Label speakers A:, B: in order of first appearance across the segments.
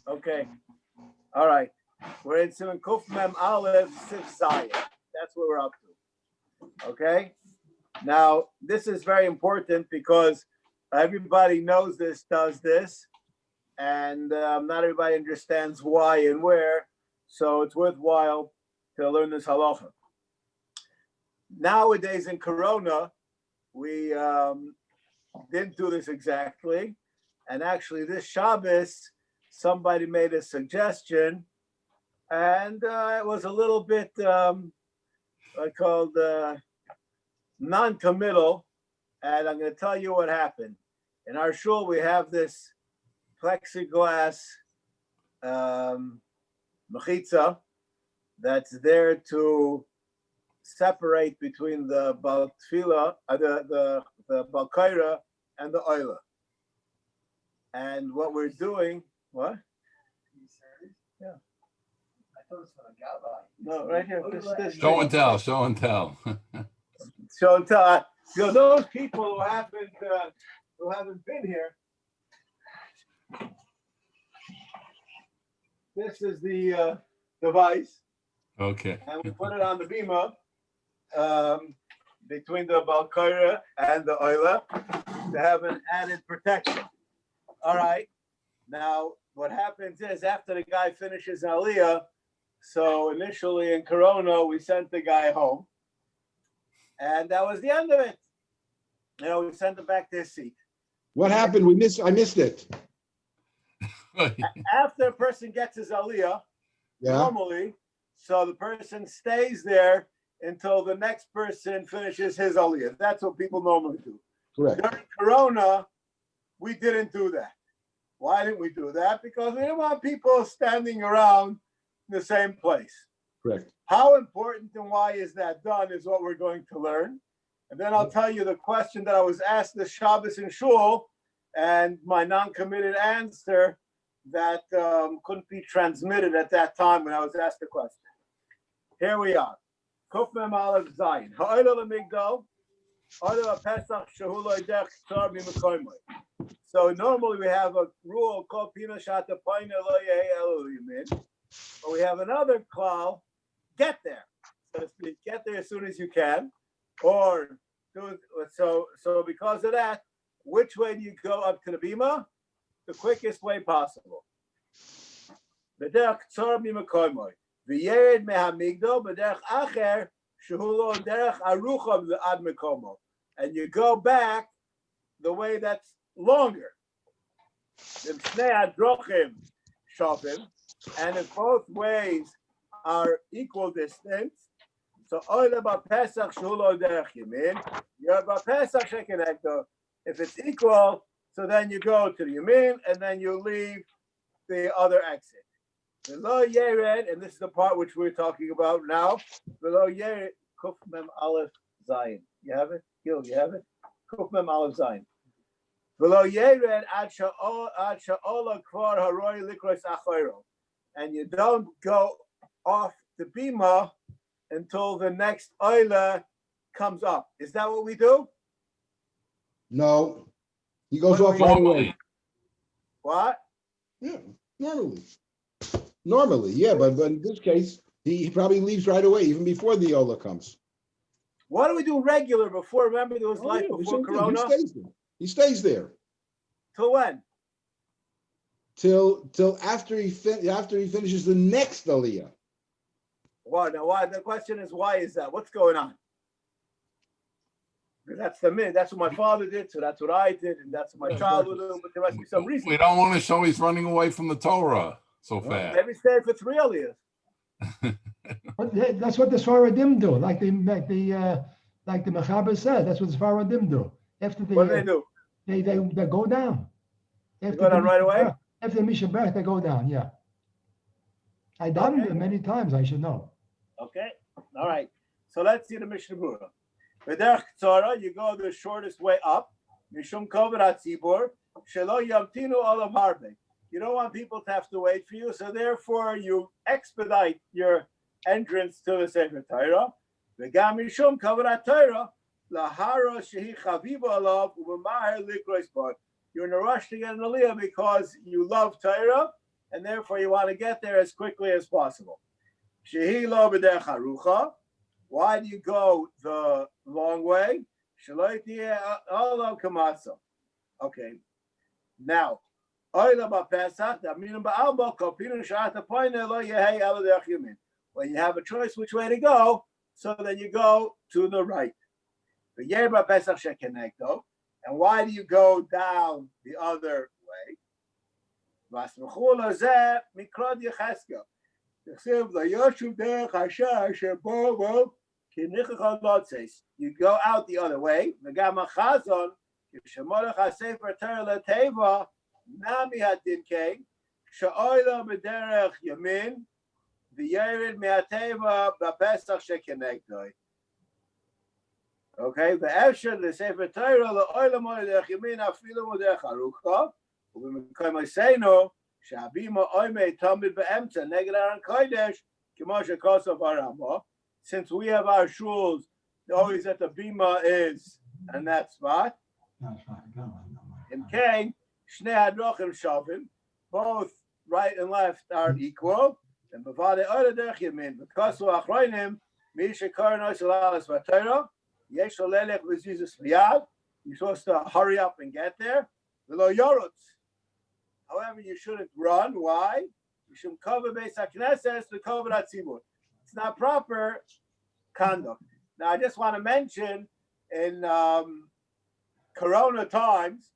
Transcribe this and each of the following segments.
A: Okay. All right. We're in Simon Kuf Mem Aleph Sif Zayin. That's what we're up to. Okay. Now, this is very important because everybody knows this, does this, and not everybody understands why and where. So it's worthwhile to learn this halacha. Nowadays in Corona, we didn't do this exactly. And actually this Shabbos, somebody made a suggestion, and it was a little bit called non-committal. And I'm going to tell you what happened. In our shul, we have this plexiglass mechitza that's there to separate between the Bal Tefillah, the Bal Kaira and the Oila. And what we're doing, what? Yeah. I thought it was for the Gabbai. No, right here. This
B: show and tell. Show and tell.
A: Show and tell. Those people who haven't been here. This is the device.
B: Okay.
A: And we put it on the bima between the Bal Kaira and the Oila to have an added protection. All right. Now, what happens is after the guy finishes Aliyah, so initially in Corona, we sent the guy home. And that was the end of it. We sent him back to his seat.
C: What happened? I missed it.
A: After a person gets his Aliyah, normally, so the person stays there until the next person finishes his Aliyah. That's what people normally do.
C: Correct.
A: During Corona, we didn't do that. Why didn't we do that? Because we didn't want people standing around in the same place.
C: Correct.
A: How important and why is that done is what we're going to learn. And then I'll tell you the question that I was asked this Shabbos in Shul, and my non-committed answer that couldn't be transmitted at that time when I was asked the question. Here we are. Kuf Mem Aleph Zayin. Ha'oila l'migdal, oila Pesach shehu lo yidech tzar b'mekoymoi. So normally we have a rule called Pina Shata Paina Lo Yehi Elu Yamin. But we have another klal, get there. So to speak, get there as soon as you can. Or so because of that, which way do you go up to the bima? The quickest way possible. B'derech tzar b'mekoymoi. V'yered mehamigdal b'derech acher shehu lo derech arucha ad mekomo. And you go back the way that's longer. And if both ways are equal distance, so if it's equal, so then you go to the yamin and then you leave the other exit. Below yered, and this is the part which we're talking about now. Below yered, Kuf Mem Aleph Zayin. You have it? Gil, you have it? Kuf Mem Aleph Zayin. Below yered ad sha'ola kvar haroi likros achoiro, and you don't go off the bima until the next oila comes up. Is that what we do?
C: No, he goes off right away.
A: What?
C: Yeah, normally. Normally, yeah, but in this case, he probably leaves right away, even before the Ola comes.
A: What do we do regular before? Remember, there was life before Corona?
C: He stays there.
A: Till when?
C: Till after he finishes the next Aliyah.
A: Why? Now, why? The question is, why is that? What's going on? That's what my father did, so that's what I did, and that's what my child would do, but there must be some reason.
B: We don't want to show he's running away from the Torah so fast.
A: Maybe stay for 3 Aliyahs.
D: That's what the Sfaradim do, like the Mechaber said. That's what the Sfaradim do. After
A: What do they do?
D: They go down.
A: They go down right away?
D: After the Mishabach, they go down. Yeah, I done them many times. I should know.
A: Okay, all right. So let's see the Mishnah Berurah. B'derech tzara, you go the shortest way up. Mishum koved hatzibur shelo yamtinu olav harbe. You don't want people to have to wait for you, so therefore you expedite your entrance to the Sefer Torah. V'gam mishum koved haTorah lahara shehi chaviva alav u'mamaher likros bar. You're in a rush to get an aliyah because you love Torah and therefore you want to get there as quickly as possible. Shehi lo b'derech harucha. Why do you go the long way? Shaloi tiyeh olav kamatzo. Okay. Now, oila b'Pesach, da'minun ba'albo, kopinu sh'at ha'poineh lo yehei ela derech yamin. When you have a choice which way to go, so then you go to the right. V'yer b'Pesach shekenegdo. And why do you go down the other way? V'asmchu lozeh mikrod Yecheskel. You go out the other way. Okay, the action the Sefer Torah the oil more the Yamin afilu more the Harucha. We become say no. Shabima oime tamid be'emtza neged Aron Kodesh k'moshe kosav arama. Since we have our shuls, always that the bima is in that spot. In Cain, shnei hadrochim shavim, both right and left are equal. And b'vade oile derech yamin v'kosu achroinim mi shekar no shalalas v'Torah yesh lelech v'zizus miyad. You're supposed to hurry up and get there. V'lo yorutz. However, you shouldn't run. Why? You shouldn't cover Beis HaKnesses to cover Hatzibur. It's not proper conduct. Now, I just want to mention in Corona times,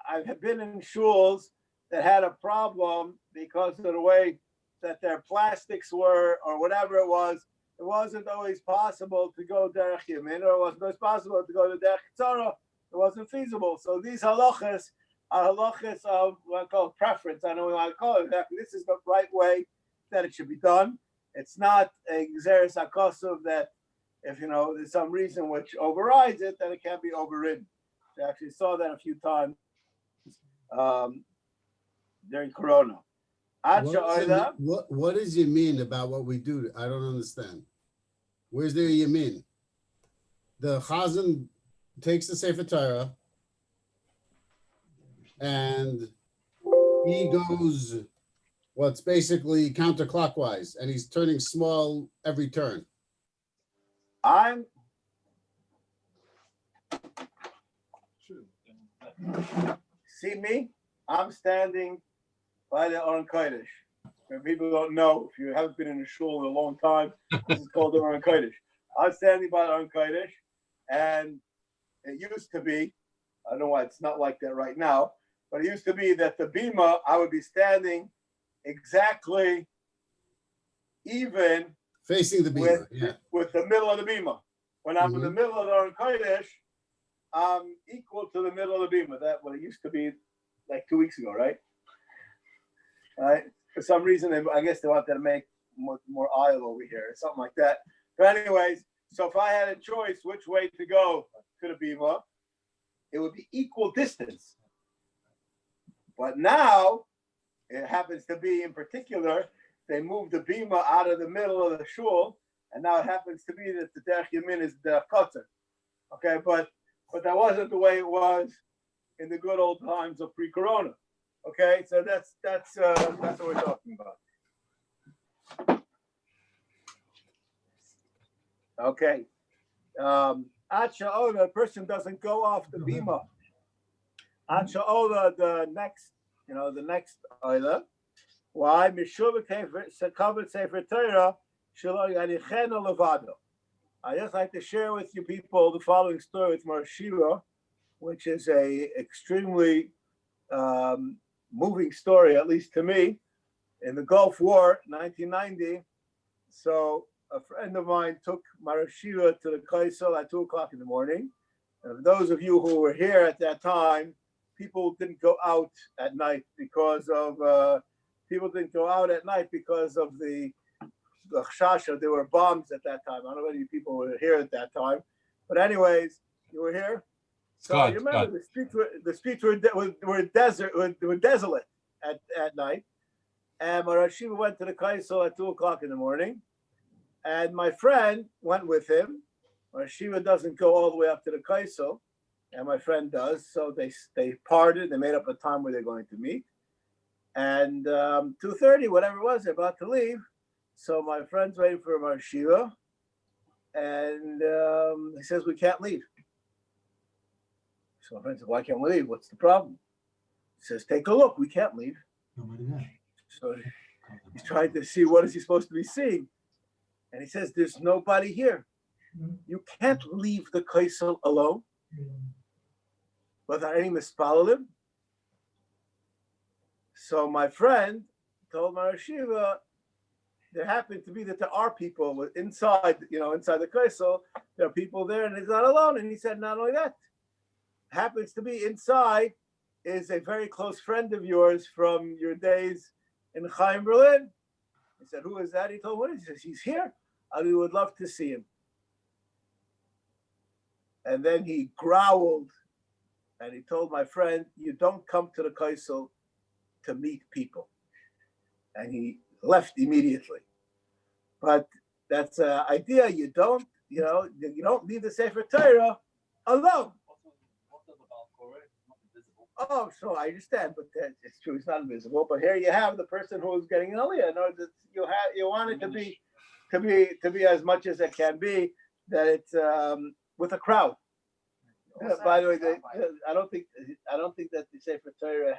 A: I've been in shuls that had a problem because of the way that their plastics were or whatever it was. It wasn't always possible to go derech yamin, or it wasn't always possible to go to derech tzara. It wasn't feasible. So these halachas are halachas of what I call preference. I know we want to call it that. This is the right way that it should be done. It's not a gzeres hakosov that if there's some reason which overrides it, then it can't be overridden. I actually saw that a few times during Corona.
E: What does you mean about what we do? I don't understand. Where's there you mean? The Chazan takes the Sefer Torah and he goes what's basically counterclockwise, and he's turning small every turn.
A: See me? I'm standing by the Aron Kodesh. And people don't know, if you haven't been in a shul in a long time, this is called the Aron Kodesh. I'm standing by the Aron Kodesh, and it used to be, I don't know why it's not like that right now, but it used to be that the bima, I would be standing exactly even
E: facing the bima,
A: with the middle of the bima. When I'm in the middle of the Aron Kodesh, I'm equal to the middle of the bima. That's what it used to be like 2 weeks ago, right? Right. For some reason, I guess they wanted to make more aisle over here or something like that. But anyways, so if I had a choice which way to go to the bima, it would be equal distance. But now, it happens to be in particular, they moved the bima out of the middle of the shul, and now it happens to be that the derech yamin is the kotzer. Okay, but that wasn't the way it was in the good old times of pre-corona. Okay, so that's what we're talking about. Okay, Ad Sha'ola, a person doesn't go off the bima. Ad Sha'ola, the next oila. Why? Mishuvah covered Sefer Torah shelo yanichenu levado. I just like to share with you people the following story with Mar Shiur, which is a extremely moving story, at least to me. In the Gulf War, 1990, so a friend of mine took Mar Shiur to the Kaisel at 2:00 in the morning. And those of you who were here at that time, people didn't go out at night because of the chashasha. There were bombs at that time. I don't know whether you people were here at that time, but anyways, you were here. So you remember the streets were desolate at night. And Mar Shiur went to the Kaisel at 2:00 in the morning, and my friend went with him. Mar Shiur doesn't go all the way up to the Kaisel, and my friend does. So they parted. They made up a time where they're going to meet. And 2:30, whatever it was, they're about to leave. So my friend's waiting for my shiva, and he says we can't leave. So my friend said, "Why can't we leave? What's the problem?" He says, "Take a look. We can't leave." So he's trying to see what is he supposed to be seeing, and he says, "There's nobody here. You can't leave the kaisel alone without any mispalalim." So my friend told my yeshiva, there happened to be that there are people inside, inside the kaisel. There are people there, and he's not alone. And he said, not only that, happens to be inside is a very close friend of yours from your days in Chaim, Berlin. He said, who is that? He told him, he says, he's here. We would love to see him. And then he growled, and he told my friend, you don't come to the kaisel to meet people. And he left immediately. But that's an idea. You don't leave the Sefer Torah alone. Oh, so I understand, but it's true. It's not invisible. But here you have the person who is getting an aliyah. You want it to be as much as it can be, that it's with a crowd. By the way, I don't think that the Sefer Torah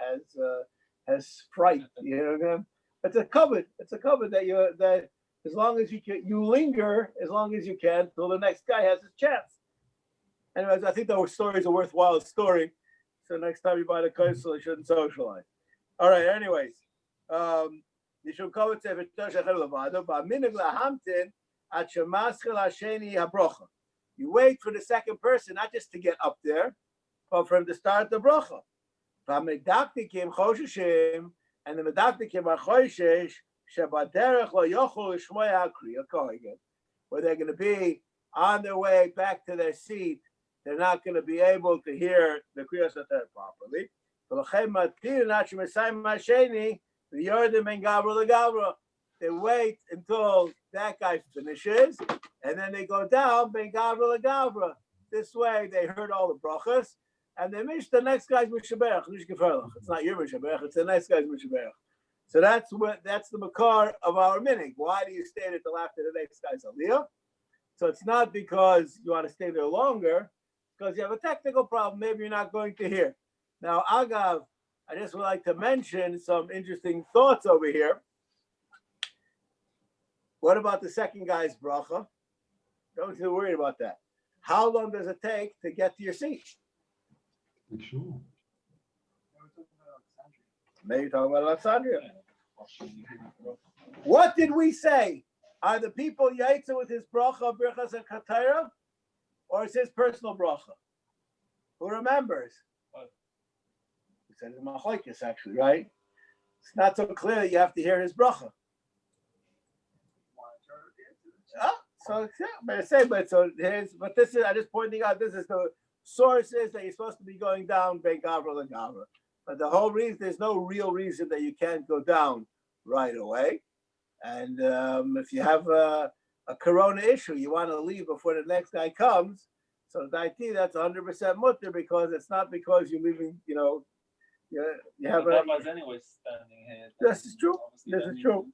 A: has fright. You know what I mean? It's a covet. It's a covet that as long as you linger as long as you can till the next guy has his chance. Anyways, I think that story is a worthwhile story. So next time you buy the kaisel, you shouldn't socialize. All right. Anyways, you should covet Sefer Torah shechel levado. Ba'minig lahamtin at shemaschel hasheni habrocha. You wait for the second person, not just to get up there, but for him to start the bracha. V'amedaktikim chosheshim, and the medaktikim are choshesh shebaderech lo yochol l'shmoya kriya kohen, where they're going to be on their way back to their seat. They're not going to be able to hear the kriyas haTorah properly. They wait until that guy finishes, and then they go down ben gavra legavra. This way, they heard all the brachas, and they mish the next guy's mishaberach. It's not your mishaberach; it's the next guy's mishaberach. So that's the makar of our minig. Why do you stay there till after the next guy's aliyah? So it's not because you want to stay there longer, because you have a technical problem. Maybe you're not going to hear. Now, Agav, I just would like to mention some interesting thoughts over here. What about the second guy's bracha? Don't you worry about that. How long does it take to get to your seat?
D: Sure.
A: Maybe you're talking about Alexandria. What did we say? Are the people yaitza with his bracha, birchas and katayra, or is his personal bracha? Who remembers? We said it's machlokes actually, right? It's not so clear that you have to hear his bracha. So yeah, but this is, I'm just pointing out, this is the sources that you're supposed to be going down ben gavra legavra. But the whole reason, there's no real reason that you can't go down right away. And if you have a corona issue, you want to leave before the next guy comes. So daiti, that's 100% mutter, because it's not because you're leaving, you have a.
F: Anyway standing here.
A: This is true. This is true.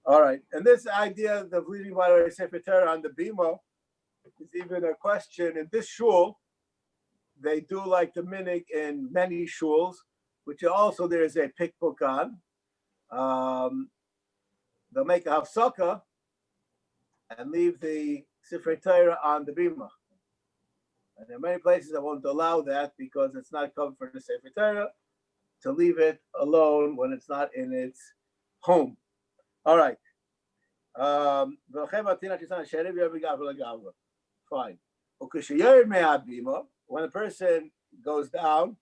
A: All right, and this idea of leaving by the Sefer Torah on the bima is even a question in this shul. They do like the minig in many shuls, which also there is a pikpuk on. They'll make a hafsaka and leave the Sefer Torah on the bima. And there are many places that won't allow that because it's not covered for the Sefer Torah to leave it alone when it's not in its home. All right. Fine. When a person goes down,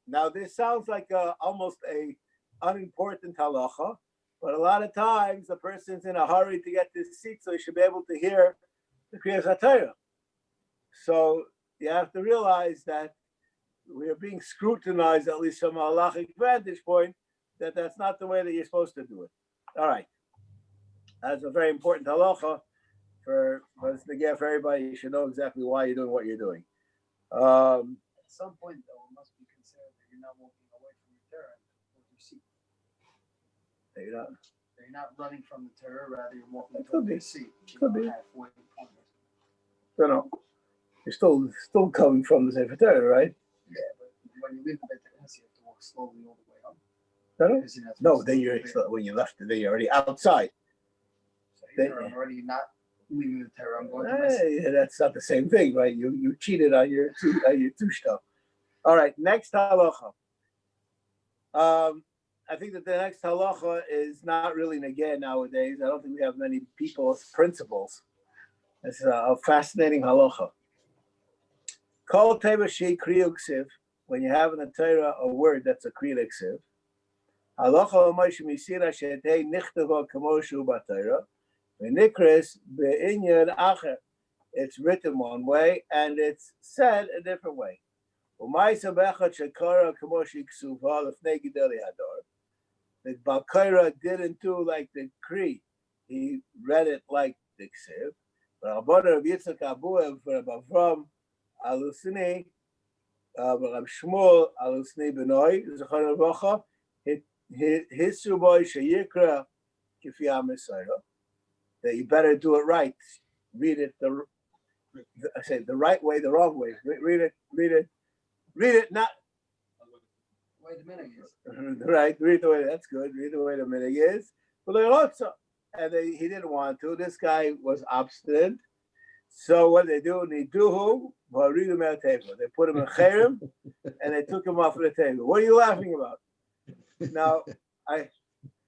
A: now this sounds like almost a unimportant halacha, but a lot of times the person's in a hurry to get this seat, so he should be able to hear the kriyas haTorah. So you have to realize that we are being scrutinized, at least from a halachic vantage point, that that's not the way that you're supposed to do it. All right. That's a very important halacha for everybody. You should know exactly why you're doing what you're doing.
F: some point, though, it must be considered that you're not walking away from the Torah with your seat.
A: That you're not.
F: That you're not running from the Torah, rather you're walking
A: It could
F: toward
A: be.
F: your seat.
A: Could be.
F: Halfway point.
A: You know, you're still coming from the Sefer Torah, right?
F: Yeah, but when you leave the Beit HaKnesses, you have to walk slowly all the way up.
A: No,
F: Because you have to
A: no.
F: walk
A: Then
F: slowly
A: you're
F: all the way up.
A: when you left, then you're already outside.
F: So either I'm already not leaving the Torah, I'm going to my seat.
A: That's not the same thing, right? You cheated on your two stuff. All right, next halacha. I think that the next halacha is not really negay nowadays. I don't think we have many people's principles. It's a fascinating halacha. Kol teva shei kriya uksiv. When you have in the Torah a word that's a kriya uksiv. Halacha l'moshe misira she'etei nichtava kamoshu b'Torah. V'nikres be'inyan acher. It's written one way and it's said a different way. U'ma'isa b'echad shekara kamoshi ksuva l'fnei gideli hador. The Balkaira didn't do like the Kri. He read it like the Ksiv. But Rabbanah Rav Yitzchak Abuev, Rav Avram Alusini, Rav Shmuel Alusini Benoy, Zechon Rocha, his Suboy Sheyikra Kifi HaMesayra. That you better do it right. Read it the right way, the wrong way. Read it not.
F: Wait a minute.
A: Right, read the way. That's good. Read the way the minhag is. And he didn't want to. This guy was obstinate. So what they do? They put him in cherem and they took him off of the table. What are you laughing about? Now,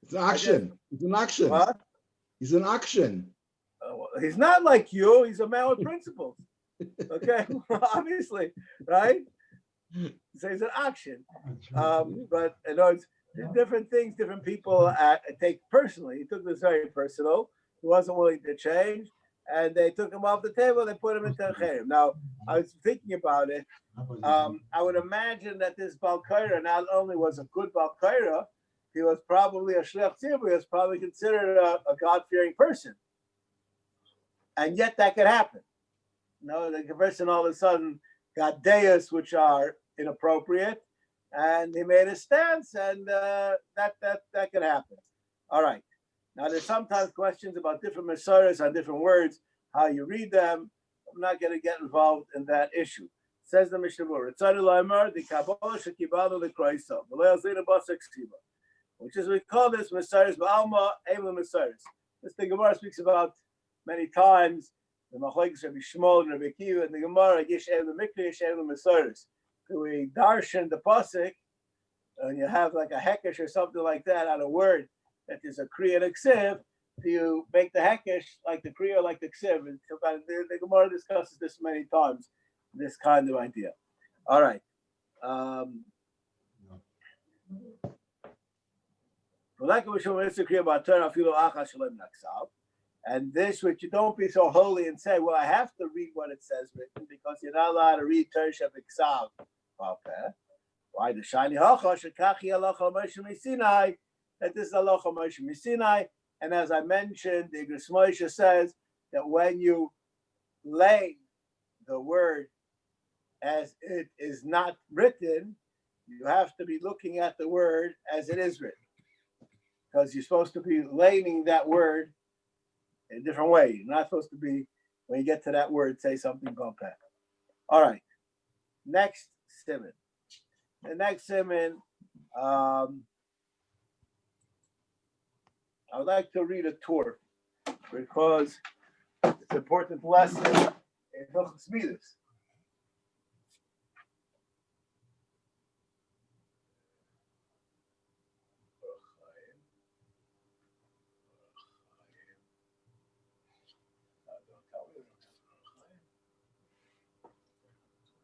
C: It's an action. It's an action.
A: What?
C: He's an action.
A: He's not like you. He's a man with principles. Okay, obviously, right? So it's an action. But in other words, different things, different people take personally. He took this very personal. He wasn't willing to change, and they took him off the table. They put him into a cherem. Now, I was thinking about it. I would imagine that this Balkaira not only was a good Balkaira, he was probably a Shlech Tzibur. He was probably considered a God-fearing person. And yet that could happen. The person all of a sudden got deus which are inappropriate, and he made a stance, and that could happen. All right. Now there's sometimes questions about different mesoras on different words, how you read them. I'm not going to get involved in that issue. Says the Mishnah Berurah, which is we call this mesoras ba'alma elu mesoras. This the Gemara speaks about many times. The Machlokes Rabbi Shmuel and Rabbi Akiva and the Gemara Yish elu mikra yish elu mesoras. We darshan the pasuk, and you have like a hekesh or something like that on a word that is a kriya and a ksiv. Do you make the hekesh like the kriya, like the ksiv? And the Gemara discusses this many times. This kind of idea. All right. And this, which you don't be so holy and say, well, I have to read what it says written because you're not allowed to read Torah Shabbat. Why the shiny halacha shekachi halacha Moshe Sinai? That this is halacha Moshe Sinai, and as I mentioned, the Igros Moshe says that when you lay the word as it is not written, you have to be looking at the word as it is written, because you're supposed to be laying that word in a different way. You're not supposed to be, when you get to that word, say something compact. All right. Next siman. The next siman, I would like to read a tour because it's an important lesson in Hilchos Midas.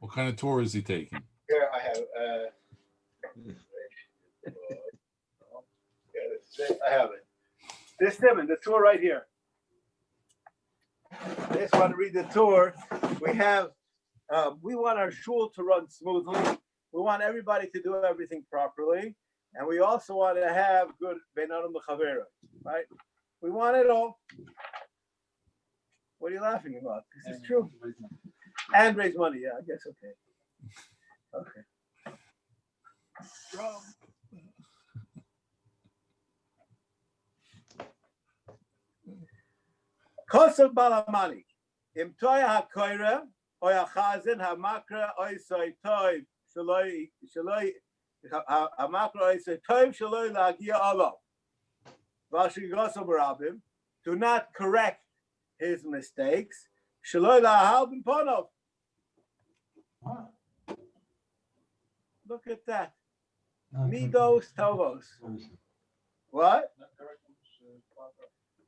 B: What kind of tour is he taking?
A: Here I have. I have it. This siman, the tour right here. I just want to read the tour. We have. We want our shul to run smoothly. We want everybody to do everything properly, and we also want to have good beinanim l'chavera, right? We want it all. What are you laughing about? This is true. And raise money, yeah, I guess, okay. Okay. Kosev balamani. Im toy hakoira, oy achazin hamakra oy soy toy shaloi hamakra oy soy toy shaloi lagia alo. Vashi gosel barabim. Do not correct his mistakes. Shaloi lahal b'ponov.
D: What?
A: Look at that.
D: No,
A: Midos tovos. What?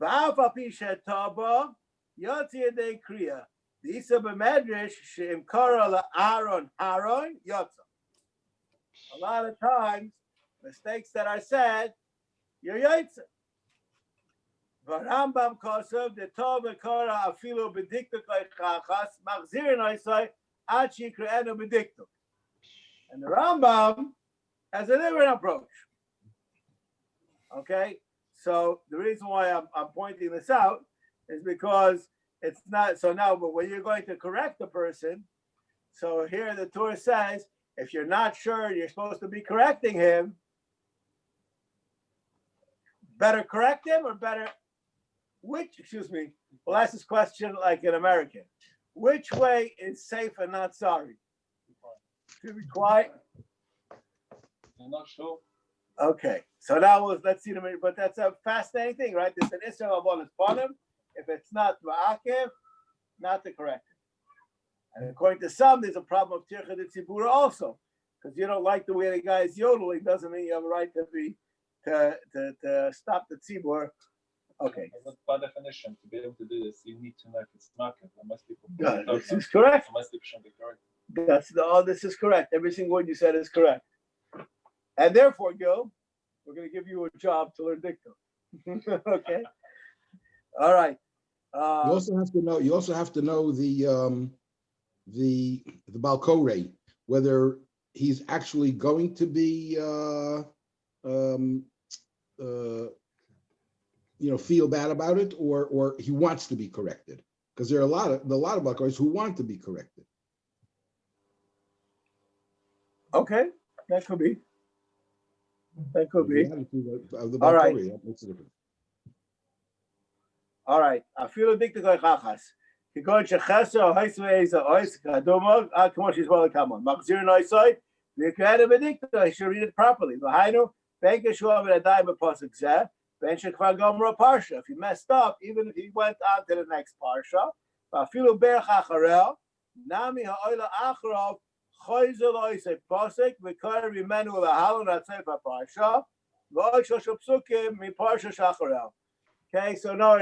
A: Va'af api shetaba yotzi yedei kriya. D'isa b'medrash she'im kara la'aron haron yotza. A lot of times, mistakes that are said, you're yotza. V'rambam kosev the tov v'kara afilu b'diktuk le'chachas machzirin oisai ad shikre'enu b'diktuk. And the Rambam has a different approach. Okay, so the reason why I'm pointing this out is because it's not so now. But when you're going to correct the person, so here the Torah says, if you're not sure you're supposed to be correcting him, better correct him or better. We'll ask this question like an American. Which way is safe and not sorry? To be quiet.
F: I'm not sure.
A: Okay, so now let's see the. But that's a fascinating thing, right? There's an Israel bonus bottom. If it's not ma'akev, not to correct it. And according to some, there's a problem of tircha de tzibura also, because you don't like the way the guy is yodeling. Doesn't mean you have a right to stop the tzibur. Okay.
F: By definition, to be able to do this, you need to know if it's market. Unless people.
A: This is correct.
F: Unless people shouldn't be correct.
A: This is correct. Every single word you said is correct. And therefore, Gil, we're going to give you a job to learn dictum. Okay. All right.
C: You also have to know. You also have to know the Balkore, whether he's actually going to be feel bad about it, or he wants to be corrected. Because there are a lot of Balkores who want to be corrected.
A: Okay, that could be. That could be.
C: The attitude of the
A: All right.
C: Balkore, that makes a difference.
A: All right. I feel addicted to chachas. Because shecheser hoisve is a hois kadumog akmo she's well come on. Machzir noisoi. We could have addicted. I should read it properly. V'hainu benkeshu with a dime a pasuk zeh. Ben shekvar gomra parsha. If he messed up, even if he went on to the next parsha, v'afilu berach acharel nami ha'oila acharov choizel oisei pasuk v'kar v'menu lahalon atzei parsha v'oid shoshu psukim mi parsha shacharel. Okay, so no,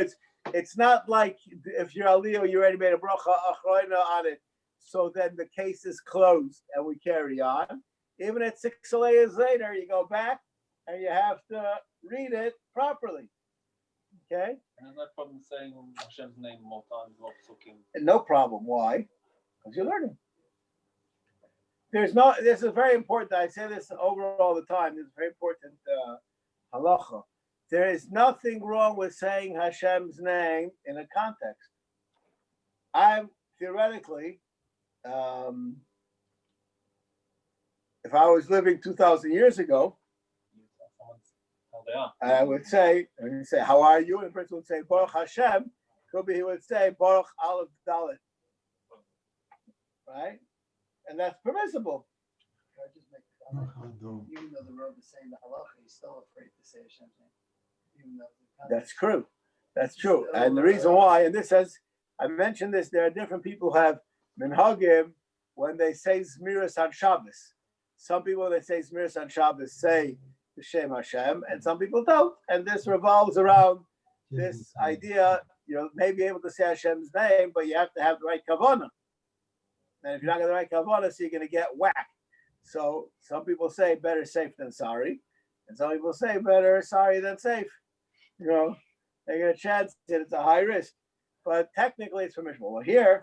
A: it's not like if you're Aliyah, you already made a bracha achroina on it, so then the case is closed and we carry on. Even at 6 layers later, you go back and you have to read it properly. Okay?
F: And there's no problem saying Hashem's name more times, more psukim.
A: No problem. Why? Because you're learning. This is very important. I say this over all the time. This is very important halacha. There is nothing wrong with saying Hashem's name in a context. I'm theoretically, if I was living 2,000 years ago, I would say, how are you? And the person would say, Baruch Hashem. Could be he would say, Baruch Aleph Dalet. Right? And that's permissible.
F: Can I just make a comment? Even though the Rav is saying the halacha, he's still afraid to say Hashem's name.
A: That's true. That's true. And the reason why, and this has, I mentioned this, there are different people who have minhagim when they say Zmiris on Shabbos. Some people, when they say Zmiris on Shabbos, say the Shem Hashem, and some people don't. And this revolves around this idea, may be able to say Hashem's name, but you have to have the right kavanah. And if you're not going to have the right kavanah, so you're going to get whacked. So some people say better safe than sorry. And some people say better sorry than safe. They get a chance that it's a high risk. But technically it's permissible. Well, here,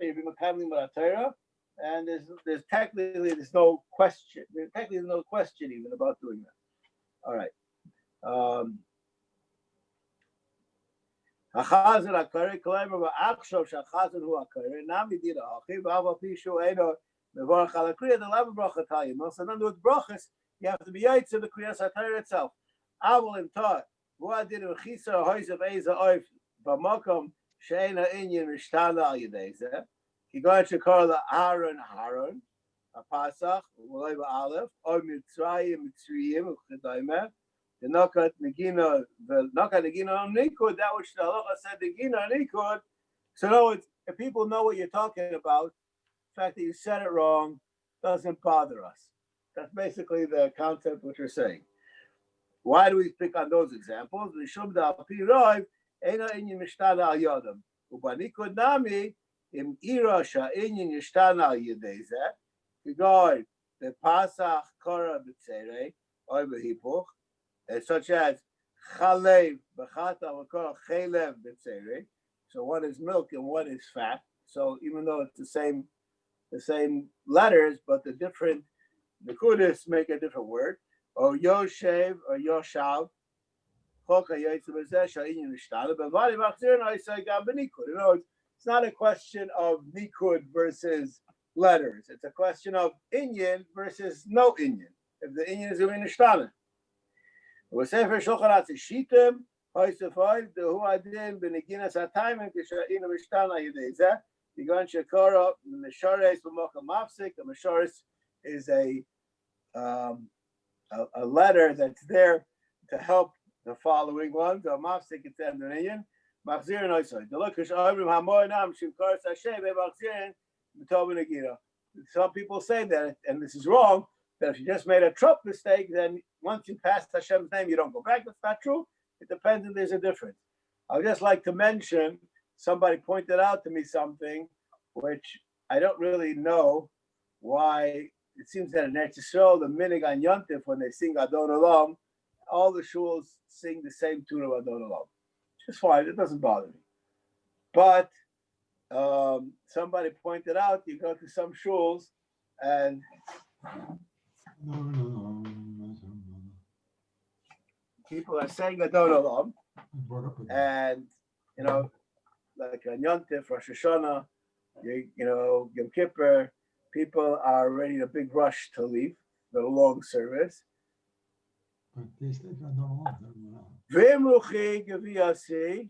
A: you've been handling with Torah, and there's technically no question. There's technically no question even about doing that. All right. Mevorach ala kriya the lava bracha talim. Also, none with brachas, you have to be yaitz to the kriya satayr itself. Avol in taught. What did a chisar hoiz of eza oif b'makom she'ena inyan mishtana al yedeza? He got to call the Aaron a Pasach, Ulay Aleph, or Mitzrayim, Mitzrayim, Chedaimer, the Nakat Nagina, the Nakat Nagina on Nikud, that which the Halacha said Nagina on Nikud. So, no, if people know what you're talking about, the fact that you said it wrong doesn't bother us. That's basically the concept which you're saying. Why do we pick on those examples? Rishum da Pirov, Ena Inyan Mishtana al Yodam, Ubanikud Nami, Im Ira Sha'inyan Yishtana al Yedeza, Regard the Pasach Kora B'Tzerei, or B'Hipuch, such as Chalev B'Chata V'Kora Chalev B'Tzerei. So one is milk and one is fat. So even though it's the same letters, but the different Nekudas make a different word. Or Yoshev or Yoshav. Choka Yetzu B'Zeh Sha'inyan Yishtana. But Vali Machzir and I say Gam B'Nikud. You know, it's not a question of Nikud versus letters. It's a question of Inyan versus no Inyan. If the Inyan is in Ishtana. We say for Shulchan Shitem, Hoysafai, the Huadin, Beneginas Atayim, Kishaina Mishtana Yedeza, Yigan Shakara, Mishares, B'Mocha Mafsik. A Mishares is a letter that's there to help the following ones. A Mafsik, it's an Inyan. Machzir and Oisai. The look is Avrim Hamoinam, Shimkar Sashem, Machzir. Some people say that, and this is wrong, that if you just made a truck mistake, then once you pass Hashem's name, you don't go back. That's not true. It depends if there's a difference. I would just like to mention, somebody pointed out to me something, which I don't really know why. It seems that in Eretz Yisrael, the Minig on Yontif, when they sing Adon Olam, all the shuls sing the same tune of Adon Olam. It's fine. It doesn't bother me. But somebody pointed out, you go to some shuls and people are saying Adon Olam, and you know, like on Yontif, Rosh Hashanah, you know, Yom Kippur, people are ready in a big rush to leave the long service. V'imruchi geviyasi,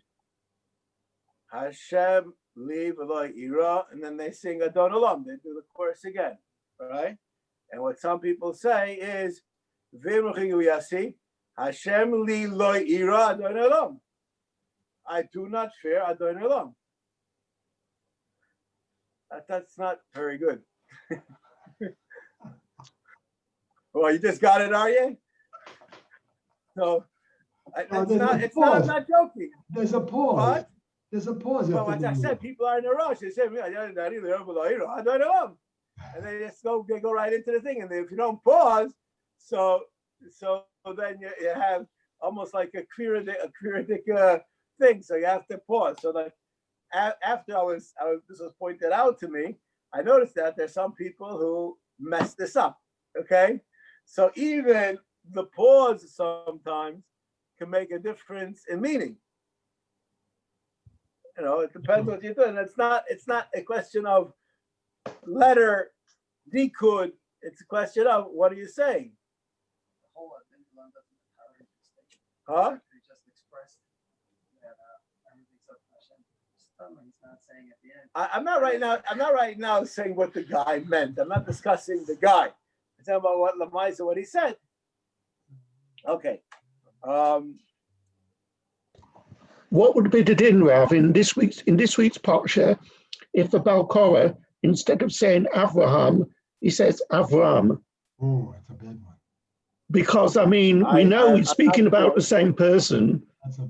A: Hashem leave Eloi Ira, and then they sing Adon Olam. They do the chorus again, right? And what some people say is V'imruchi geviyasi, Hashem li Eloi Ira Adon Olam. I do not fear Adon Olam. That's not very good. Well, you just got it, are you? So I'm not joking.
D: There's a pause.
A: What?
D: There's a pause.
A: Well, like I said, people are in a rush. They say, and they just go right into the thing. And if you don't pause, so then you have almost like a queerdic thing. So you have to pause. So like after this was pointed out to me, I noticed that there's some people who mess this up. Okay, so even the pause sometimes can make a difference in meaning. You know, it depends what you're doing. It's not a question of letter decode. It's a question of what are you saying? Huh?
F: Just expressed that everything's up to Hashem. He's not saying at the end.
A: I'm not right now saying what the guy meant. I'm not discussing the guy. I'm talking about what Lamaisa, what he said. Okay.
G: What would be the din, Rav, in this week's parsha if the Balkorah, instead of saying Avraham, he says Avram?
D: Oh, that's a bad one.
G: Because we know he's speaking about the same person.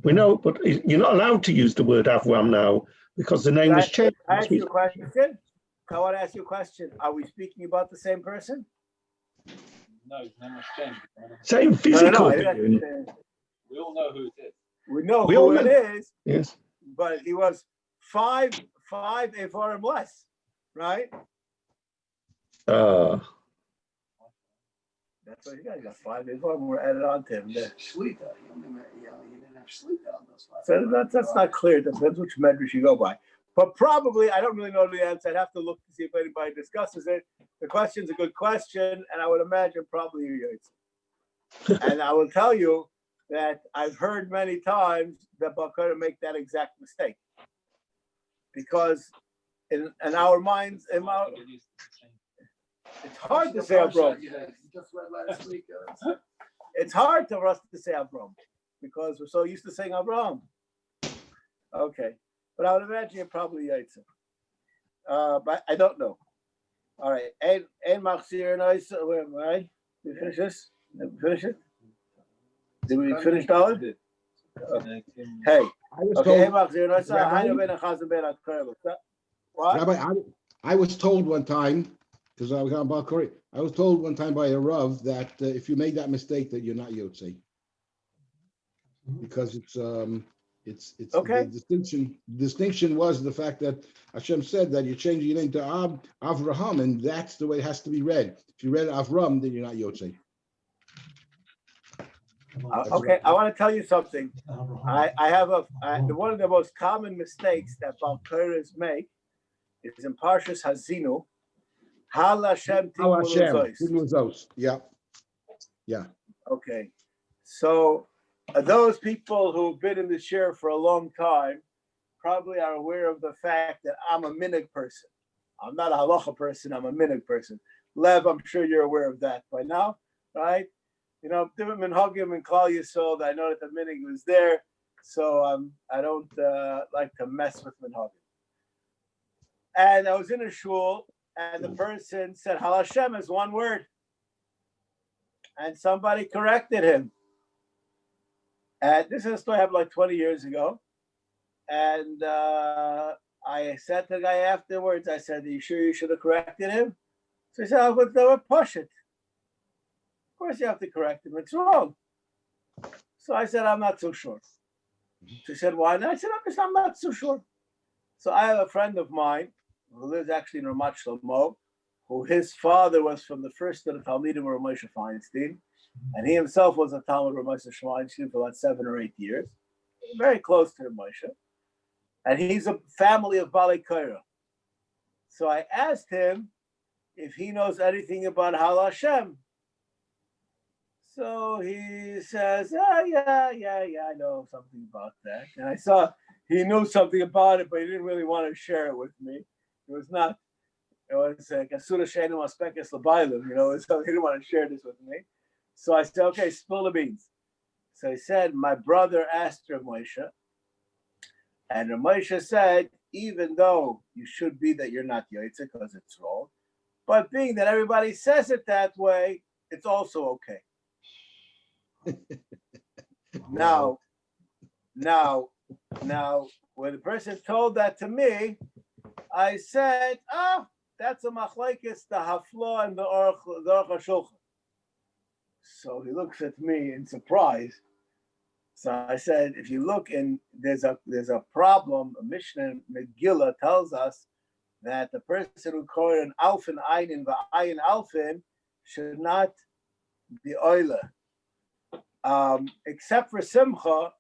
G: We know, but you're not allowed to use the word Avram now because the name has changed.
A: I want to ask you a question. Are we speaking about the same person?
H: No, his name has changed.
G: Same physical
H: We
G: being.
H: all know who it is.
A: We know who it is.
G: Yes.
A: But he was five Evarim less, right? That's what he got. He got 5 Evarim were added on to him.
F: Shlita. He didn't have Shlita on those 5.
A: So that's not clear. It depends which medrash you go by. But probably, I don't really know the answer. I'd have to look to see if anybody discusses it. The question's a good question, and I would imagine probably you Yaitse. And I will tell you that I've heard many times that Bakara make that exact mistake. Because in our minds, it's hard to say Avram.
F: You just read last week.
A: It's hard for us to say Avram because we're so used to saying Avram. Okay, but I would imagine you're probably Yaitse. But I don't know. All right, and Machzir and where am I? Did we finish this? Did we finish it? Did we finish Dalit? Hey,
C: I was
A: okay, hey
C: told,
A: Machzir and
C: Rabbi,
A: What?
C: Rabbi, I was told one time, because I was on Balkori, I was told one time by a Rav that if you made that mistake, that you're not Yotze. Because it's
A: Okay.
C: the distinction was the fact that Hashem said that you're changing your name to Avraham, and that's the way it has to be read. If you read Avram, then you're not Yotze.
A: Okay, I want to tell you something. I have one of the most common mistakes that Balkores make is in Parshas Hazinu. Hal Hashem
C: Tigmul. Yeah.
A: Okay, so those people who've been in the share for a long time probably are aware of the fact that I'm a minig person. I'm not a halacha person. I'm a minig person. Lev, I'm sure you're aware of that by now, right? You know, different minhagim and Klal Yisrael. I know that the minig was there, so I don't like to mess with minhagim. And I was in a shul, and the person said Hal Hashem is one word, and somebody corrected him. And this is a story happened like 20 years ago. And I said to the guy afterwards, I said, "Are you sure you should have corrected him?" So he said, "I would push it. Of course you have to correct him. It's wrong." So I said, "I'm not so sure." So he said, "Why not?" I said, "I'm not so sure." So I have a friend of mine who lives actually in Ramat Shlomo, who his father was from the first of the Talmidim of Rav Moshe Feinstein, and he himself was a Talmud of Rav Moshe Feinstein for about 7 or 8 years, very close to Rav Moshe, and he's a family of Balei Korah. So I asked him if he knows anything about Hal Hashem. So he says, yeah, I know something about that. And I saw he knew something about it, but he didn't really want to share it with me. It was like Asura Shenu Aspekes Labaylim, so he didn't want to share this with me. So I said, okay, spill the beans. So he said, my brother asked Rav Moshe, and Rav Moshe said, even though you should be that you're not Yaitse because it's wrong, but being that everybody says it that way, it's also okay. Now, when the person told that to me, I said, that's a machlekes, the hafla and the Aruch HaShulchan. So he looks at me in surprise. So I said, if you look in, there's a problem. A Mishnah Megillah tells us that the person who called an alfin ayin v'ayin alfin should not be oile. Except for Simcha,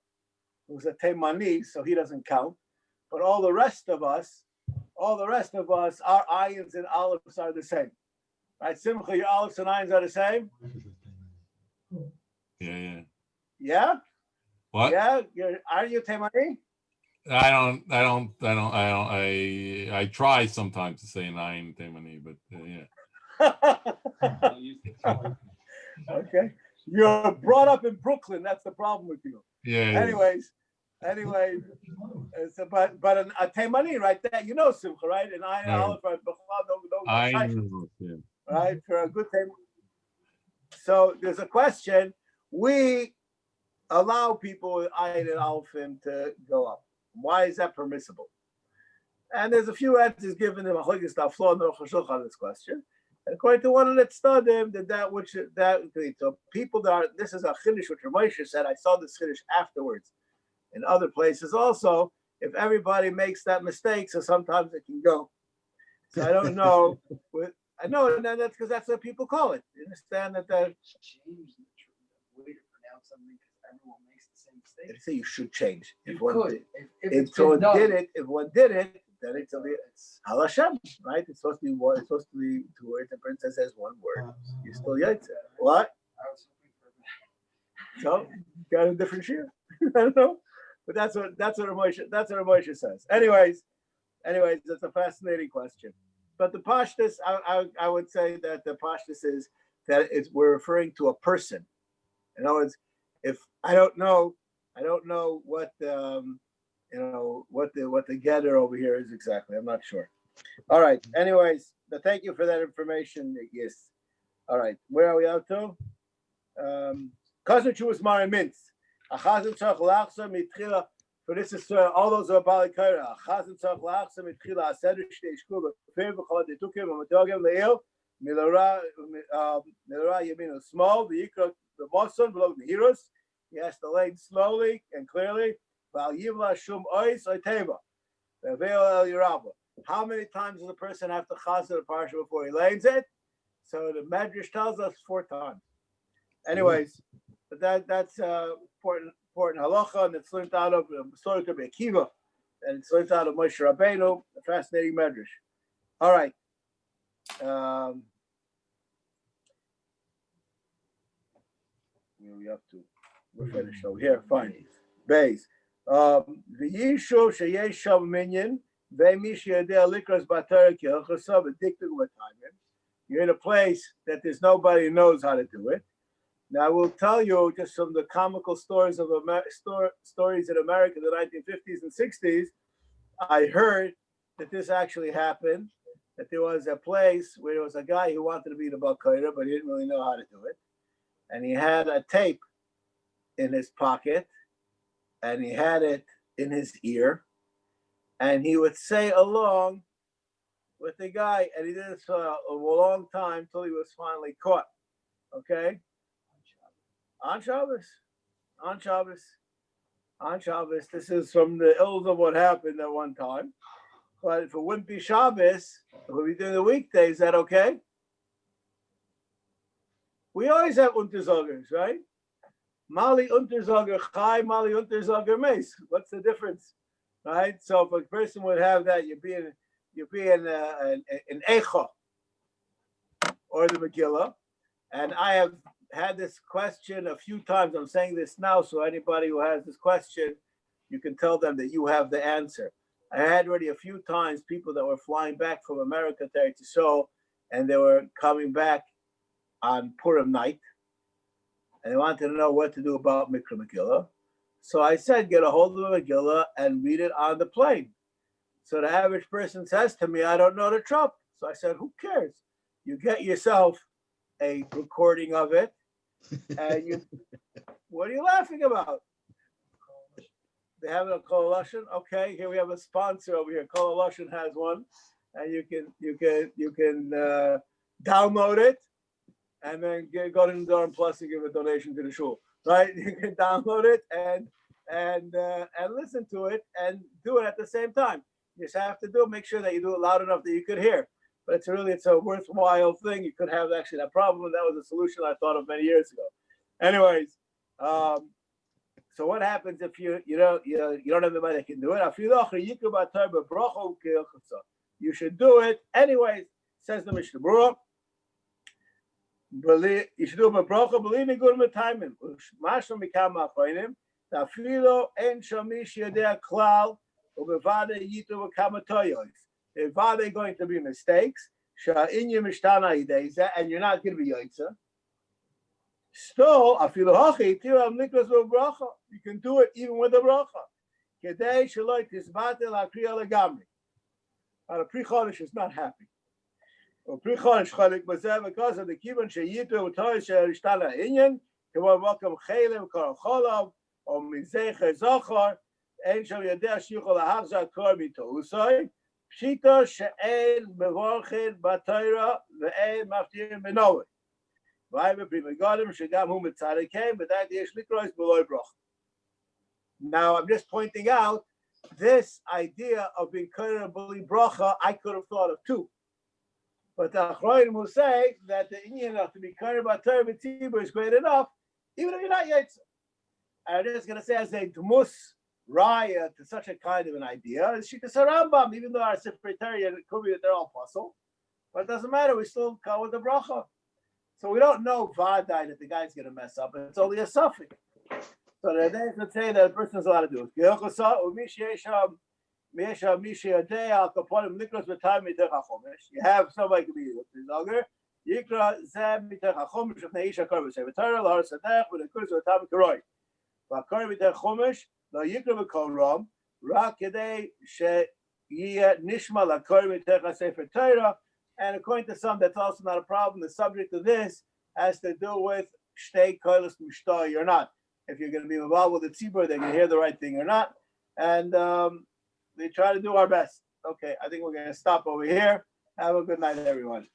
A: who's a Teimani, so he doesn't count. But all the rest of us, our ayins and olives are the same. Right? Simcha, your olives and ayins are the same?
B: Yeah.
A: Yeah?
B: What?
A: Yeah? Are you Teimani?
B: I try sometimes to say nine Temani, but yeah.
A: Okay. You're brought up in Brooklyn. That's the problem with you.
B: Yeah.
A: Anyway, so, but a Teimani, right there, Simcha, right? And I olive, right? For a good Teimani. So there's a question. We allow people with ayin and alfin to go up. Why is that permissible? And there's a few answers given in Machlokes Taflo and Aruch HaShulchan on this question. And according to one of the tzadim, so people that are, this is a chiddush which Rav Moshe said. I saw this chiddush afterwards in other places also. If everybody makes that mistake, so sometimes it can go. So I don't know. I know, and that's because that's what people call it. You understand that the
F: change the way to pronounce something because everyone makes the same mistake.
A: They say you should change.
F: If
A: one
F: one
A: did it, then it's Halashem, right? It's supposed to be one. It's supposed to be two words. The princess says one word. You're still Yaitse. What? So got a different shiur. I don't know, but that's what Moshe says. Anyways, it's a fascinating question. But the pashtus, I would say that the pashtus is that we're referring to a person. In other words, if I don't know what what the getter over here is exactly. I'm not sure. All right. Anyways, but thank you for that information. Yes. All right. Where are we up to? Cousin Chu was Mari Mintz. A chazan tzarich lachsa mitchila. For this is all those are Bali Kaira. A chazan tzarich lachsa mitchila aseder shtei shkul b'feir v'chol detukim v'matogem leil milora yaminu small v'yikra v'moson v'lo v'hiros. He has to lay slowly and clearly. V'al yivla shum ois oiteva. V'veil el yirabah. How many times does a person have to chazan the parsha before he lays it? So the Medrash tells us 4 times. Anyways, but that's important halacha, and it's learned out of the story of Akiva, and it's learned out of Moshe Rabbeinu, a fascinating Medrash. All right. Where are we up to? We're finished over here. Fine. Beis. The Yishuv sheyesh sham minyan, ve'mish yadeh likras b'Torah ki Hilchos v'diktuk v'tayim. You're in a place that there's nobody who knows how to do it. Now I will tell you just from the comical stories of stories in America in the 1950s and 60s. I heard that this actually happened. That there was a place where there was a guy who wanted to be the Balkaira, but he didn't really know how to do it, and he had a tape in his pocket, and he had it in his ear, and he would say along with the guy, and he did this for a long time till he was finally caught. Okay. On Shabbos. This is from the ills of what happened at one time. But if it wouldn't be Shabbos, it would be during the weekdays. Is that okay? We always have Unterzogers, right? Mali Unterzoger Chai, Mali Unterzoger Meis. What's the difference, right? So if a person would have that, you'd be in an Echa or the Megillah, and I have had this question a few times. I'm saying this now, so anybody who has this question, you can tell them that you have the answer. I had already a few times people that were flying back from America to Eretz Yisrael, and they were coming back on Purim night, and they wanted to know what to do about Mikra Megillah. So I said, get a hold of a Megillah and read it on the plane. So the average person says to me, I don't know the trup. So I said, who cares? You get yourself a recording of it, and you, what are you laughing about? They have a coalition. Okay, here we have a sponsor over here. Coalition has one, and you can download it, and then go to the Durham Plus and give a donation to the shul. Right? You can download it and listen to it and do it at the same time. You just have to make sure that you do it loud enough that you could hear. But it's a worthwhile thing. You could have actually that problem, and that was a solution I thought of many years ago. Anyways, so what happens if you don't have anybody that can do it? You should do it anyways, says the Mishnah Berurah. You should do it bracha, believe me, good with timing. Mashma mikam achronim. Tafilo en shamish yedei klal ubevade yitu v'kamatoyos. If are they going to be mistakes, and you're not going to be yoitza, still, you can do it even with a bracha. The pre-chodesh is not happy. Pre-chodesh because of the kibbutz sheyitu u'toy she'ishtana inyan, welcome chelim kol cholav or mizech zachar, ein shel yedei shichol lahachzah kor mitousay. Pshita she'en mevorchin b'Torah ve'en maftirin b'Noah. V'ayve b'megadim shegam hu mitzadikein v'dat yesh likros b'loy broch. Now I'm just pointing out this idea of being kohen b'li bracha. I could have thought of 2, but the Achronim will say that the inyan of to be kohen b'Torah v'tzibur is great enough, even if you're not yetzer. I'm just going to say as a dmus raya to such a kind of an idea is Shitas Rambam, even though our Sifrei Torah, it could be that they're all puzzle, but it doesn't matter. We still call with the bracha. So we don't know vadai that the guy's going to mess up. It's only a suffix. So they can say that a person's allowed to do it. You have somebody can be longer. Yikra zeb mitach hachomish of neisha korban sevatar lahar sadech with a kurz of tam karoi. Vakar mitach chomish lo yikra v'kol ram rak kedei she yiyah nishma lakar mitach hasefer Torah. And according to some, that's also not a problem. The subject of this has to do with shtei koilos mishtoi or not. If you're going to be involved with the tzibur, they can hear the right thing or not. And they try to do our best. Okay, I think we're going to stop over here. Have a good night, everyone.